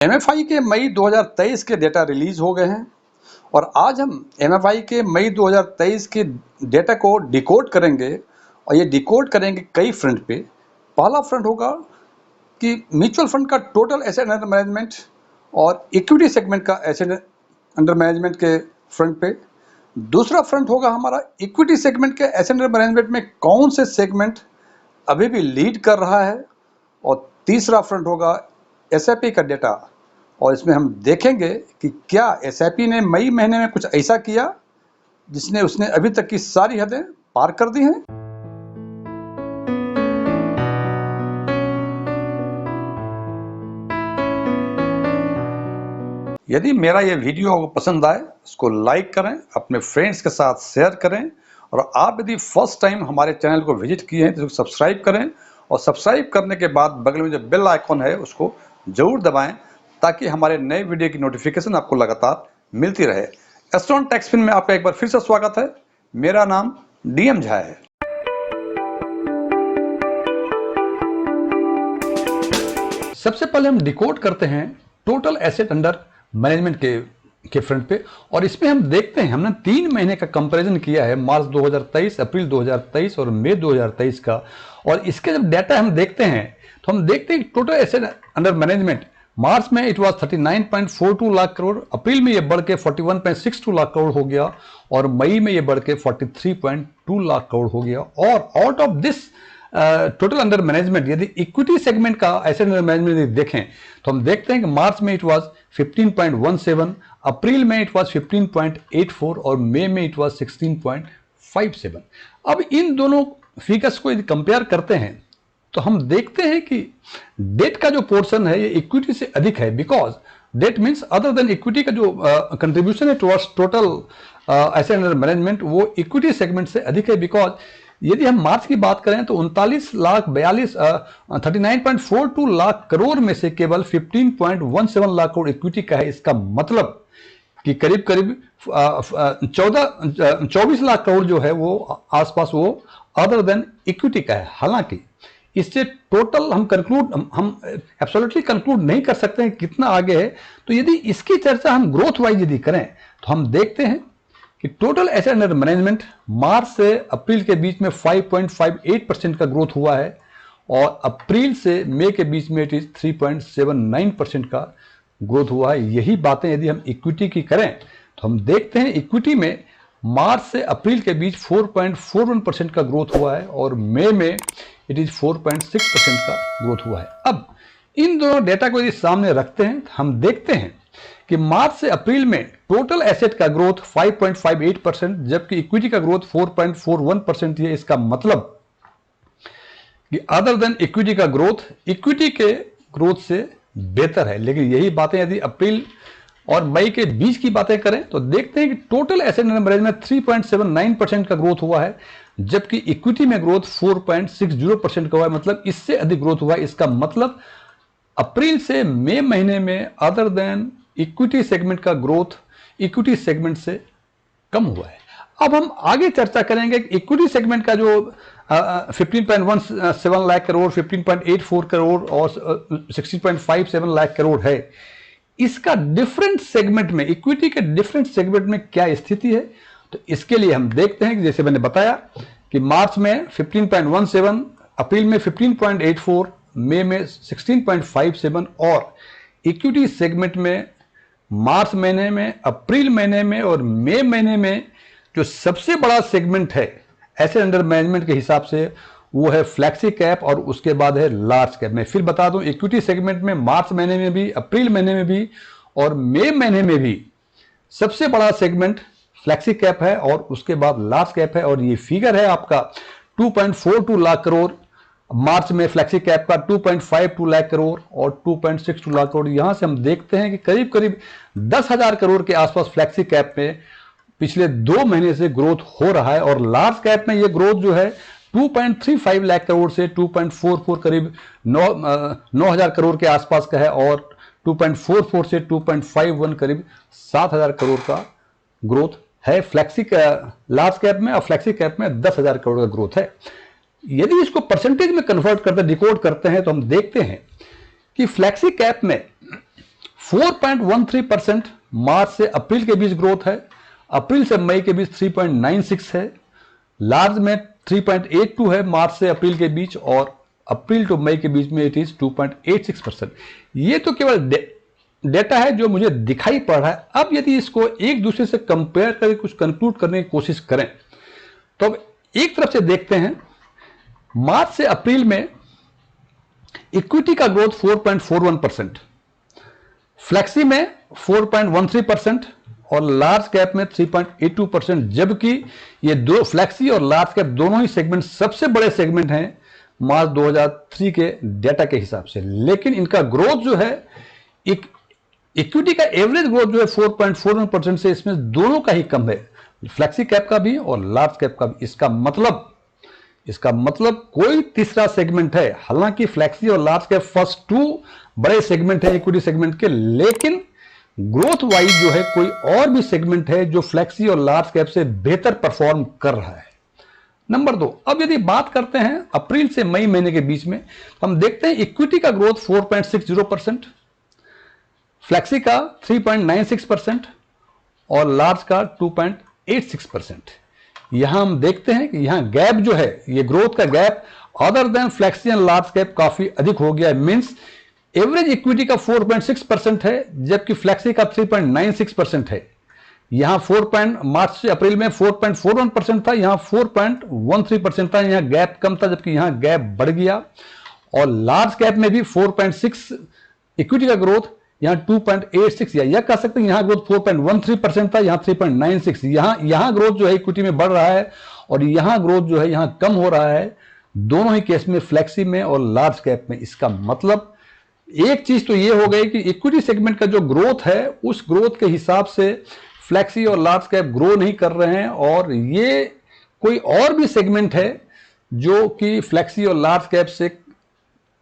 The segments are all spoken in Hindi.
एमएफआई के मई 2023 के डेटा रिलीज हो गए हैं और आज हम एमएफआई के मई 2023 के डेटा को डिकोड करेंगे और ये डिकोड करेंगे कई फ्रंट पे। पहला फ्रंट होगा कि म्यूचुअल फंड का टोटल एसेट अंडर मैनेजमेंट और इक्विटी सेगमेंट का एसेट अंडर मैनेजमेंट के फ्रंट पे। दूसरा फ्रंट होगा हमारा इक्विटी सेगमेंट के एसेट अंडर मैनेजमेंट में कौन से सेगमेंट अभी भी लीड कर रहा है। और तीसरा फ्रंट होगा एसआईपी का डेटा और इसमें हम देखेंगे कि क्या एसआईपी ने मई महीने में कुछ ऐसा किया जिसने उसने अभी तक की सारी हदें पार कर दी हैं। यदि मेरा ये वीडियो आपको पसंद आए इसको लाइक करें, अपने फ्रेंड्स के साथ शेयर करें और आप यदि फर्स्ट टाइम हमारे चैनल को विजिट किए हैं तो सब्सक्राइब करें और सब्सक्राइब करने के बाद बगल में जो बेल आइकॉन है उसको जरूर दबाएं ताकि हमारे नए वीडियो की नोटिफिकेशन आपको लगातार मिलती रहे। एस्ट्रॉन टेक्सफिन में आपका एक बार फिर से स्वागत है। मेरा नाम डीएम झा है। सबसे पहले हम डिकोड करते हैं टोटल एसेट अंडर मैनेजमेंट के फ्रंट पे और इसमें हम देखते हैं, हमने 3 महीने का कंपैरिजन किया है, मार्च 2023, अप्रैल 2023 और मई 2023 का। और इसके जब डाटा हम देखते हैं तो हम देखते हैं टोटल एसेट अंडर मैनेजमेंट मार्च में इट वाज 39.42 लाख करोड़, अप्रैल में ये बढ़ के 41.62 लाख करोड़ हो गया और मई में ये बढ़ के 43.2 लाख करोड़ हो गया। और out of this total under management यदि इक्विटी सेगमेंट का एसेट अंडर मैनेजमेंट यदि देखें तो हम देखते हैं कि मार्च में इट वाज 15.17, अप्रैल में इट वाज 15.84 और मई में इट वाज 16.57। अब इन दोनों फिगर्स को यदि कंपेयर करते हैं तो हम देखते हैं कि डेट का जो पोर्शन है ये इक्विटी से अधिक है, because debt means other than equity का जो कंट्रीब्यूशन है towards total asset under management वो इक्विटी सेगमेंट से अधिक है। बिकॉज यदि हम मार्च की बात करें तो 39.42 लाख करोड़ में से केवल 15.17 लाख करोड़ इक्विटी का है। इसका मतलब कि करीब करीब 24 लाख करोड़ जो है वो आसपास वो अदर देन इक्विटी का है। हालांकि इससे टोटल हम एब्सोल्युटली कंक्लूड नहीं कर सकते हैं कितना आगे है। तो यदि इसकी चर्चा हम ग्रोथ वाइज यदि करें तो हम देखते हैं कि टोटल एसेट अंडर मैनेजमेंट मार्च से अप्रैल के बीच में 5.58% का ग्रोथ हुआ है और अप्रैल से मई के बीच में इट इज 3.79% का ग्रोथ हुआ है। यही बातें यदि हम इक्विटी की करें तो हम देखते हैं इक्विटी में मार्च से अप्रैल के बीच 4.41% का ग्रोथ हुआ है और मई में इट इज 4.6% का ग्रोथ हुआ है। अब इन दोनों डेटा को यदि सामने रखते हैं तो हम देखते हैं कि मार्च से अप्रैल में टोटल एसेट का ग्रोथ 5.58% जबकि इक्विटी का ग्रोथ 4.41% है। इसका मतलब कि अदर देन इक्विटी का ग्रोथ इक्विटी के ग्रोथ से बेहतर है। लेकिन यही बातें यदि अप्रैल और मई के बीच की बातें करें तो देखते हैं कि टोटल एसेट अंडर मैनेजमेंट 3.79% का ग्रोथ हुआ है जबकि इक्विटी में ग्रोथ 4.60% का हुआ है, मतलब इससे अधिक ग्रोथ हुआ है। इसका मतलब अप्रैल से मई महीने में अदर देन इक्विटी सेगमेंट का ग्रोथ इक्विटी सेगमेंट से कम हुआ है। अब हम आगे चर्चा करेंगे कि इक्विटी सेगमेंट का जो 15.17 लाख करोड़, 15.84 करोड़ और 16.57 लाख करोड़ है, इसका डिफरेंट सेगमेंट में इक्विटी के डिफरेंट सेगमेंट में क्या स्थिति है। तो इसके लिए हम देखते हैं कि जैसे मैंने बताया कि मार्च में 15.17, अप्रैल में 15.84, मई में 16.57 और इक्विटी सेगमेंट में मार्च महीने में, अप्रैल महीने में और मई महीने में जो सबसे बड़ा सेगमेंट है एसेट अंडर मैनेजमेंट के हिसाब से वो है फ्लैक्सी कैप और उसके बाद है लार्ज कैप। मैं फिर बता दूं इक्विटी सेगमेंट में मार्च महीने में भी, अप्रैल महीने में भी और मई महीने में भी सबसे बड़ा सेगमेंट फ्लैक्सी कैप है और उसके बाद लार्ज कैप है। और ये फिगर है आपका 2.42 लाख करोड़ मार्च में फ्लैक्सी कैप का, 2.52 लाख करोड़ और 2.62 लाख करोड़। यहां से हम देखते हैं कि करीब करीब 10,000 करोड़ के आसपास फ्लैक्सी कैप में पिछले 2 महीने से ग्रोथ हो रहा है और लार्ज कैप में ये ग्रोथ जो है 2.35 लाख करोड़ से 2.44 करीब 9,000 करोड़ के आसपास का है और 2.44 से 2.51 करीब 7,000 करोड़ का ग्रोथ है फ्लैक्सी लार्ज कैप में और फ्लैक्सी कैप में 10,000 करोड़ का ग्रोथ है। यदि इसको परसेंटेज में कन्वर्ट करते डिकोड करते हैं तो हम देखते हैं कि फ्लैक्सी कैप में 4.13% मार्च से अप्रैल के बीच ग्रोथ है, अप्रैल से मई के बीच 3.96 है, लार्ज में 3.82 है मार्च से अप्रैल के बीच, और अप्रैल टू मई के बीच में इट इज 2.86%। ये तो केवल डेटा है जो मुझे दिखाई पड़ रहा है। अब यदि इसको एक दूसरे से कंपेयर करके कुछ कंक्लूड करने की कोशिश करें तो अब एक तरफ से देखते हैं, मार्च से अप्रैल में इक्विटी का ग्रोथ 4.41%, फ्लेक्सी में 4.13% और लार्ज कैप में 3.82%, जबकि ये दो फ्लेक्सी और लार्ज कैप दोनों ही सेगमेंट सबसे बड़े सेगमेंट हैं मार्च 2003 के डेटा के हिसाब से। लेकिन इनका ग्रोथ जो है, इक्विटी का एवरेज ग्रोथ जो है 4.41% से, इसमें दोनों का ही कम है, फ्लेक्सी कैप का भी और लार्ज कैप का भी। इसका मतलब कोई तीसरा सेगमेंट है, हालांकि फ्लेक्सी और लार्ज कैप फर्स्ट टू बड़े सेगमेंट है इक्विटी सेगमेंट के, लेकिन ग्रोथ वाइज जो है कोई और भी सेगमेंट है जो फ्लेक्सी और लार्ज कैप से बेहतर परफॉर्म कर रहा है। नंबर 2, अब यदि बात करते हैं अप्रैल से मई महीने के बीच में, हम देखते हैं इक्विटी का ग्रोथ 4.60%, फ्लेक्सी का 3.96% और लार्ज का 2.86%। यहां हम देखते हैं कि यहां गैप जो है, ये ग्रोथ का gap other than flexi and large cap काफी अधिक हो गया है। मींस एवरेज इक्विटी का 4.6% है जबकि फ्लेक्सी का 3.96% है। यहां मार्च से अप्रैल में 4.41% था, यहां 4.13% था, यहां गैप कम था जबकि यहां गैप बढ़ गया। और लार्ज कैप में भी 4.6 इक्विटी का ग्रोथ, यहां 2.86, या यह कह सकते हैं यहां ग्रोथ 4.13% था, यहां 3.96। यहां ग्रोथ जो है इक्विटी में बढ़ रहा है और यहां ग्रोथ जो है यहां कम हो रहा है, दोनों ही केस में फ्लेक्सी में और लार्ज कैप में। इसका मतलब एक चीज तो ये हो गई कि इक्विटी सेगमेंट का जो ग्रोथ है उस ग्रोथ के हिसाब से फ्लेक्सी और लार्ज कैप ग्रो नहीं कर रहे हैं, और ये कोई और भी सेगमेंट है जो कि फ्लेक्सी और लार्ज कैप से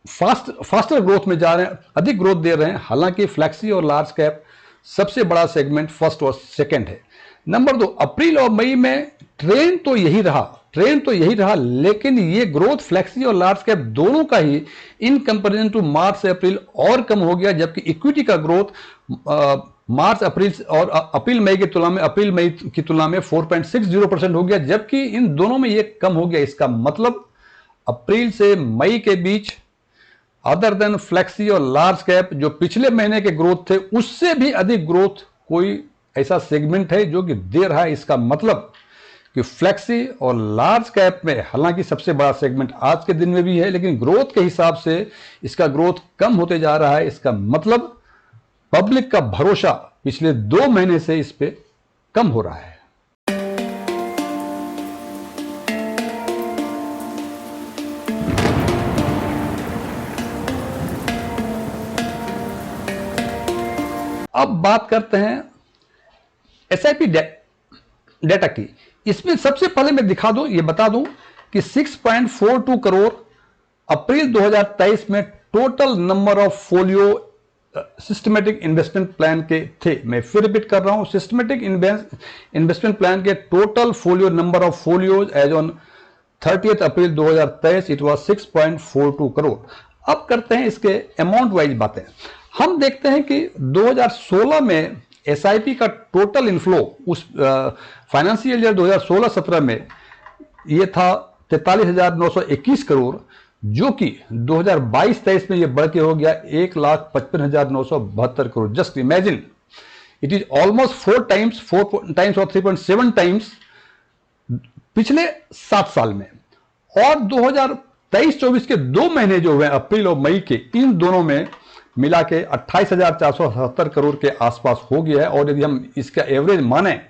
फास्टर ग्रोथ में जा रहे हैं, अधिक ग्रोथ दे रहे हैं। हालांकि फ्लेक्सी और लार्ज कैप सबसे बड़ा सेगमेंट फर्स्ट और सेकंड है। नंबर 2, अप्रैल और मई में ट्रेंड तो यही रहा, लेकिन ये ग्रोथ फ्लेक्सी और लार्ज कैप दोनों का ही इन कंपैरिजन टू मार्च से अप्रैल और कम हो गया, जबकि इक्विटी का ग्रोथ मार्च अप्रैल और अप्रैल मई की तुलना में 4.60% हो गया, जबकि इन दोनों में ये कम हो गया। इसका मतलब अप्रैल से मई के बीच अदर देन फ्लेक्सी और लार्ज कैप जो पिछले महीने के ग्रोथ थे उससे भी अधिक ग्रोथ कोई ऐसा सेगमेंट है जो कि दे रहा है। इसका मतलब कि फ्लेक्सी और लार्ज कैप में, हालांकि सबसे बड़ा सेगमेंट आज के दिन में भी है, लेकिन ग्रोथ के हिसाब से इसका ग्रोथ कम होते जा रहा है। इसका मतलब पब्लिक का भरोसा पिछले 2 महीने से इस पे कम हो रहा है। अब बात करते हैं एसआईपी डेटा की। इसमें सबसे पहले मैं बता दूं कि 6.42 करोड़ अप्रैल 2023 में total number of folio systematic investment plan के थे। मैं फिर रिपीट कर रहा हूं, सिस्टमेटिक इन्वेस्टमेंट प्लान के total folio number of folios as on 30 April 2023 it was 6.42 crore. अब करते हैं इसके अमाउंट वाइज बातें। हम देखते हैं कि 2016 में एसआईपी का टोटल इनफ्लो उस फाइनेंशियल ईयर 2016-17 में ये था 43,921 करोड़, जो कि 2022-23 में ये बढ़ के हो गया 1,55,972 crore. Just imagine, it is almost 4 times और 3.7 टाइम्स पिछले 7 साल में। और 2023-24 के 2 महीने जो हुए अप्रैल और मई के, इन दोनों में मिला के 28,477 करोड़ के आसपास हो गया है। और यदि हम इसका एवरेज माने,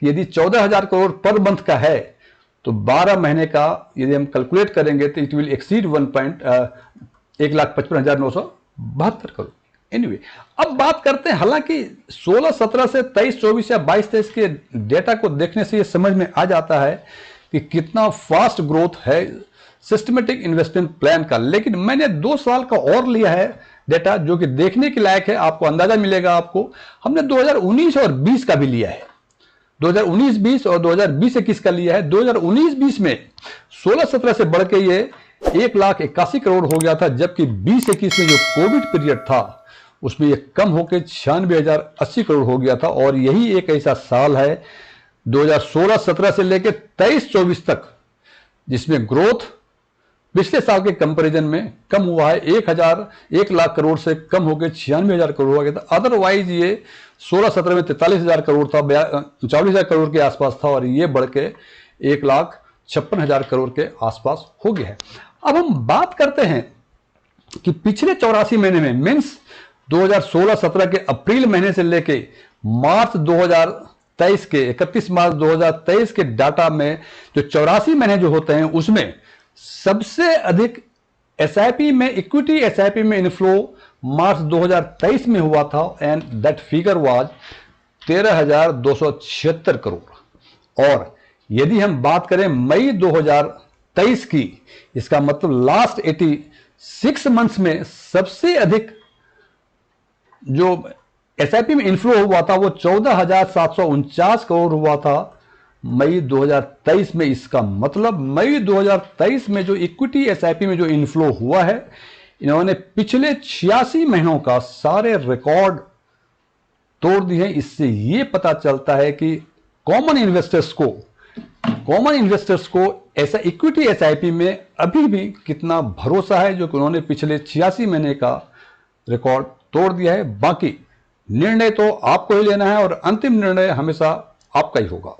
यदि 14,000 करोड़ पर मंथ का है तो 12 महीने का यदि हम कैलकुलेट करेंगे तो it will exceed 1,55,972 crore. Anyway, अब बात करते हैं, हालांकि 16-17 से 23-24 या 22-23 के डेटा को देखने से यह समझ में आ जाता है कि कितना फास्ट ग्रोथ है सिस्टमेटिक इन्वेस्टमेंट प्लान का। लेकिन मैंने 2 साल का और लिया है डेटा जो कि देखने के लायक है, आपको अंदाजा मिलेगा। आपको हमने 2019 और 20 का भी लिया है, 2019-20 और 2020-21 का लिया है। 2019-20 में 16-17 से बढ़ के ये 1,81,000 करोड़ हो गया था, जबकि 20-21 में जो कोविड पीरियड था उसमें ये कम होकर 96,080 करोड़ हो गया था। और यही एक ऐसा साल है 2016-17 से लेकर 23-24 तक जिसमें ग्रोथ पिछले साल के कंपैरिजन में कम हुआ है। 1 लाख करोड़ से कम होकर 96,000 करोड़ हो गया था। अदरवाइज ये 16-17 में 43,000 करोड़ था, 44,000 करोड़ के आसपास था, और ये बढ़ के 1,56,000 करोड़ के आसपास हो गया है। अब हम बात करते हैं कि पिछले 84 महीने में मीन्स 2016-17 के अप्रैल महीने से लेके मार्च 2023 के 31 मार्च 2023 के डाटा में जो 84 महीने जो होते हैं उसमें सबसे अधिक एसआईपी में, इक्विटी एसआईपी में इनफ्लो मार्च 2023 में हुआ था, and that figure was 13,276 crore. और यदि हम बात करें मई 2023 की, इसका मतलब लास्ट 86 मंथ्स में सबसे अधिक जो एसआईपी में इनफ्लो हुआ था वो 14,749 करोड़ हुआ था मई 2023 में। इसका मतलब मई 2023 में जो इक्विटी एसआईपी में जो इनफ्लो हुआ है, इन्होंने पिछले 86 महीनों का सारे रिकॉर्ड तोड़ दिए हैं। इससे ये पता चलता है कि कॉमन इन्वेस्टर्स को ऐसा इक्विटी एसआईपी में अभी भी कितना भरोसा है, जो कि उन्होंने पिछले 86 महीने का रिकॉर्ड तोड़ दिया है। बाकी निर्णय तो आपको ही लेना है और अंतिम निर्णय हमेशा आपका ही होगा।